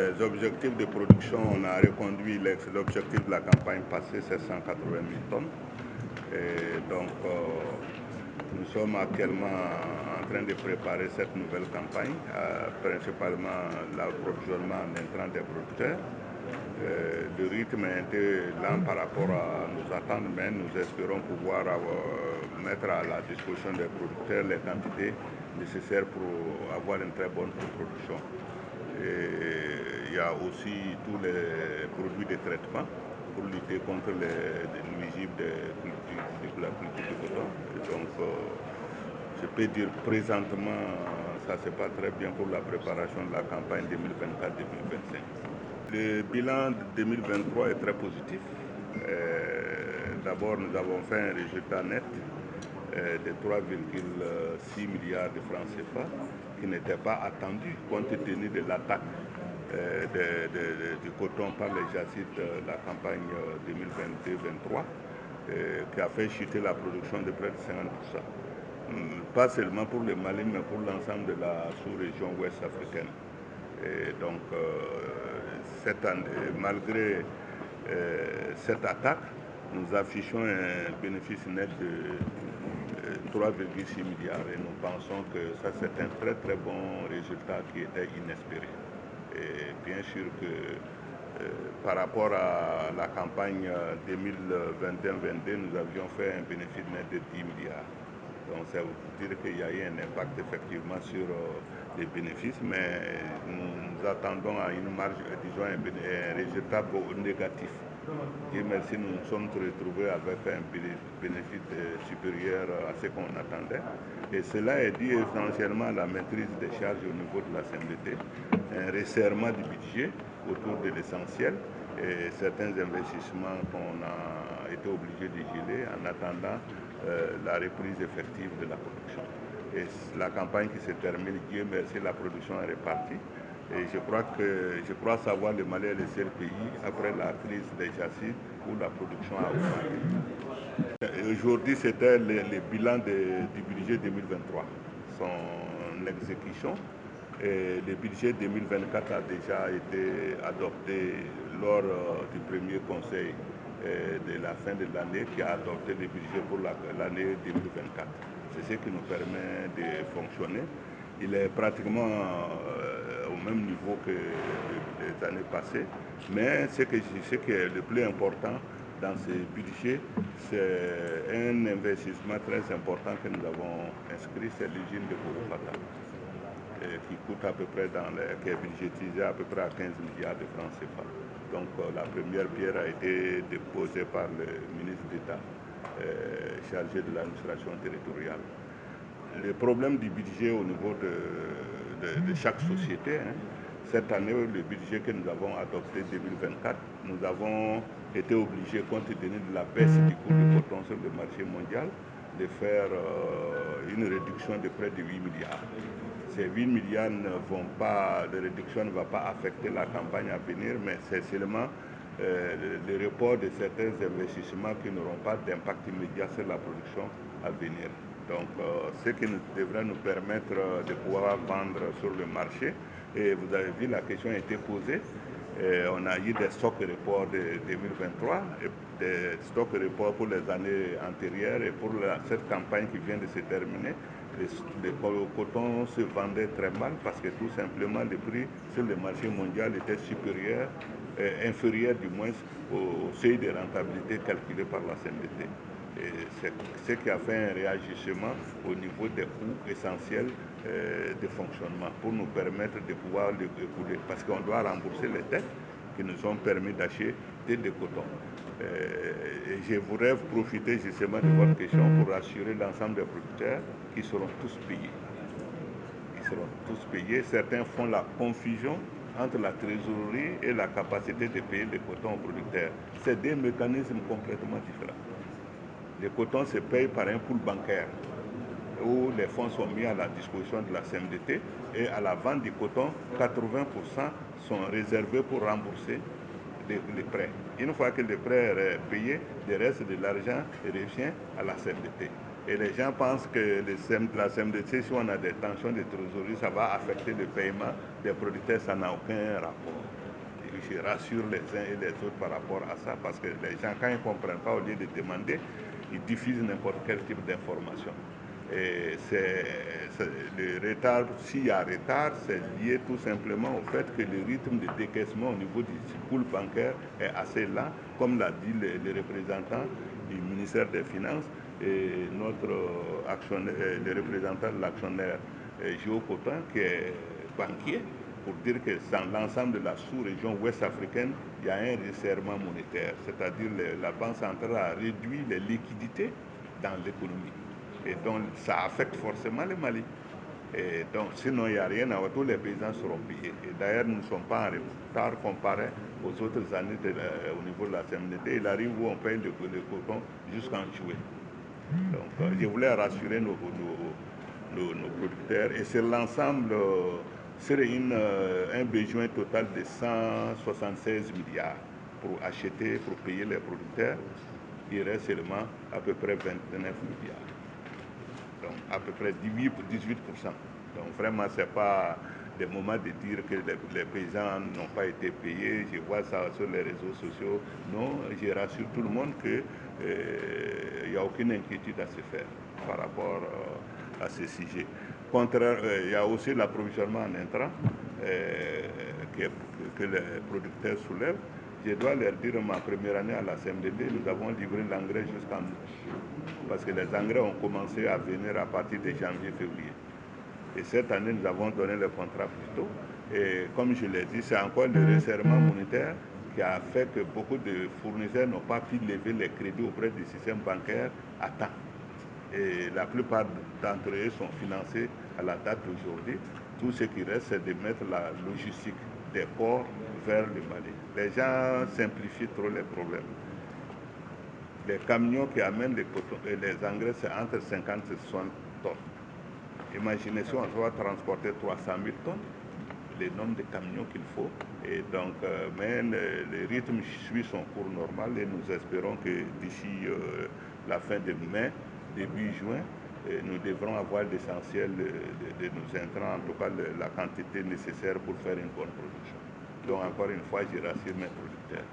Les objectifs de production, on a reconduit l'objectif de la campagne passée, c'est 180 000 tonnes. Et donc, nous sommes actuellement en train de préparer cette nouvelle campagne, principalement l'approvisionnement en intrants des producteurs. Le rythme est un peu lent par rapport à nos attentes, mais nous espérons pouvoir mettre à la disposition des producteurs les quantités nécessaires pour avoir une très bonne production. Et il y a aussi tous les produits de traitement pour lutter contre les nuisibles de la culture du coton. Et donc, je peux dire présentement, ça ne se passe très bien pour la préparation de la campagne 2024-2025. Le bilan 2023 est très positif. D'abord, nous avons fait un résultat net de 3,6 milliards de francs CFA, qui n'était pas attendu compte tenu de l'attaque du coton par les jacites de la campagne 2022-2023, qui a fait chuter la production de près de 50%. Pas seulement pour le Mali, mais pour l'ensemble de la sous-région ouest africaine. Et donc, cette année, malgré cette attaque, nous affichons un bénéfice net de 3,6 milliards et nous pensons que ça c'est un très très bon résultat qui était inespéré. Et bien sûr que par rapport à la campagne 2021-22, nous avions fait un bénéfice net de 10 milliards. Donc ça veut dire qu'il y a eu un impact effectivement sur les bénéfices, mais nous attendons à une marge, disons un résultat négatif. Dieu merci, nous nous sommes retrouvés avec un bénéfice supérieur à ce qu'on attendait. Et cela est dû essentiellement à la maîtrise des charges au niveau de la CNDT, un resserrement du budget autour de l'essentiel et certains investissements qu'on a été obligés de geler en attendant la reprise effective de la production. Et la campagne qui se termine, Dieu merci, la production est repartie. Et je crois savoir le Mali est le seul pays, après la crise des jacites, où la production a augmenté. Aujourd'hui, c'était le bilan du budget 2023, son exécution. Et le budget 2024 a déjà été adopté lors du premier conseil de la fin de l'année qui a adopté le budget pour l'année 2024. C'est ce qui nous permet de fonctionner. Il est pratiquement au même niveau que les années passées, mais ce qui est le plus important dans ce budget, c'est un investissement très important que nous avons inscrit, c'est l'usine de Bogofata, qui coûte à peu près qui est budgétisée à peu près à 15 milliards de francs CFA. Donc la première pierre a été déposée par le ministre d'État chargé de l'administration territoriale. Le problème du budget au niveau de chaque société, cette année, le budget que nous avons adopté 2024, nous avons été obligés, compte tenu de la baisse du coût du coton sur le marché mondial, de faire une réduction de près de 8 milliards. Ces 8 milliards de réduction ne va pas affecter la campagne à venir, mais c'est seulement le report de certains investissements qui n'auront pas d'impact immédiat sur la production à venir. Donc, ce qui devrait nous permettre de pouvoir vendre sur le marché. Et vous avez vu, la question a été posée. On a eu des stocks reports de 2023, et des stocks reports pour les années antérieures et pour cette campagne qui vient de se terminer. Le coton se vendait très mal parce que tout simplement le prix sur le marché mondial était supérieur, inférieur du moins au seuil de rentabilité calculé par la CNDT. C'est ce qui a fait un réagissement au niveau des coûts essentiels de fonctionnement pour nous permettre de pouvoir le écouler, parce qu'on doit rembourser les dettes qui nous ont permis d'acheter des cotons. Et je voudrais profiter justement de votre question pour rassurer l'ensemble des producteurs qui seront tous payés. Ils seront tous payés. Certains font la confusion entre la trésorerie et la capacité de payer le coton aux producteurs. C'est deux mécanismes complètement différents. Le coton se paye par un pool bancaire où les fonds sont mis à la disposition de la CNDT et à la vente du coton, 80% sont réservés pour rembourser les prêts. Une fois que le prêt est payé, le reste de l'argent revient à la CNDT. Et les gens pensent que la CMDC, si on a des tensions de trésorerie, ça va affecter le paiement des producteurs. Ça n'a aucun rapport. Et je rassure les uns et les autres par rapport à ça, parce que les gens, quand ils ne comprennent pas, au lieu de demander, ils diffusent n'importe quel type d'information. Et le retard, s'il y a retard, c'est lié tout simplement au fait que le rythme de décaissement au niveau du pool bancaire est assez lent, comme l'a dit le représentant du ministère des Finances et notre actionnaire, le représentant de l'actionnaire Géocotin, qui est banquier, pour dire que dans l'ensemble de la sous-région ouest africaine, il y a un resserrement monétaire, c'est-à-dire la Banque centrale a réduit les liquidités dans l'économie. Et donc, ça affecte forcément le Mali. Et donc, sinon, il n'y a rien à voir. Tous les paysans seront payés. Et d'ailleurs, nous ne sommes pas en retard comparé aux autres années au niveau de la CMDT. Il arrive où on paye le coton jusqu'en juillet. Donc, je voulais rassurer nos producteurs. Et sur l'ensemble, c'est un besoin total de 176 milliards pour acheter, pour payer les producteurs. Il reste seulement à peu près 29 milliards. Donc à peu près 18%. Donc vraiment, ce n'est pas des moments de dire que les paysans n'ont pas été payés. Je vois ça sur les réseaux sociaux. Non, je rassure tout le monde qu'il n'y a aucune inquiétude à se faire par rapport à ce sujet. Il y a aussi l'approvisionnement en intrants que les producteurs soulèvent. Je dois leur dire, ma première année à la CMDT, nous avons livré l'engrais jusqu'en août. Parce que les engrais ont commencé à venir à partir de janvier-février. Et cette année, nous avons donné le contrat plus tôt. Et comme je l'ai dit, c'est encore le resserrement monétaire qui a fait que beaucoup de fournisseurs n'ont pas pu lever les crédits auprès du système bancaire à temps. Et la plupart d'entre eux sont financés à la date d'aujourd'hui. Tout ce qui reste, c'est de mettre la logistique des ports vers le Mali. Les gens simplifient trop les problèmes. Les camions qui amènent les engrais, c'est entre 50 et 60 tonnes. Imaginez si on doit transporter 300 000 tonnes, le nombre de camions qu'il faut. Et donc, mais le rythme suit son cours normal et nous espérons que d'ici la fin de mai, début juin, nous devrons avoir l'essentiel de nos intrants, en tout cas la quantité nécessaire pour faire une bonne production. Donc encore une fois, je rassure mes producteurs.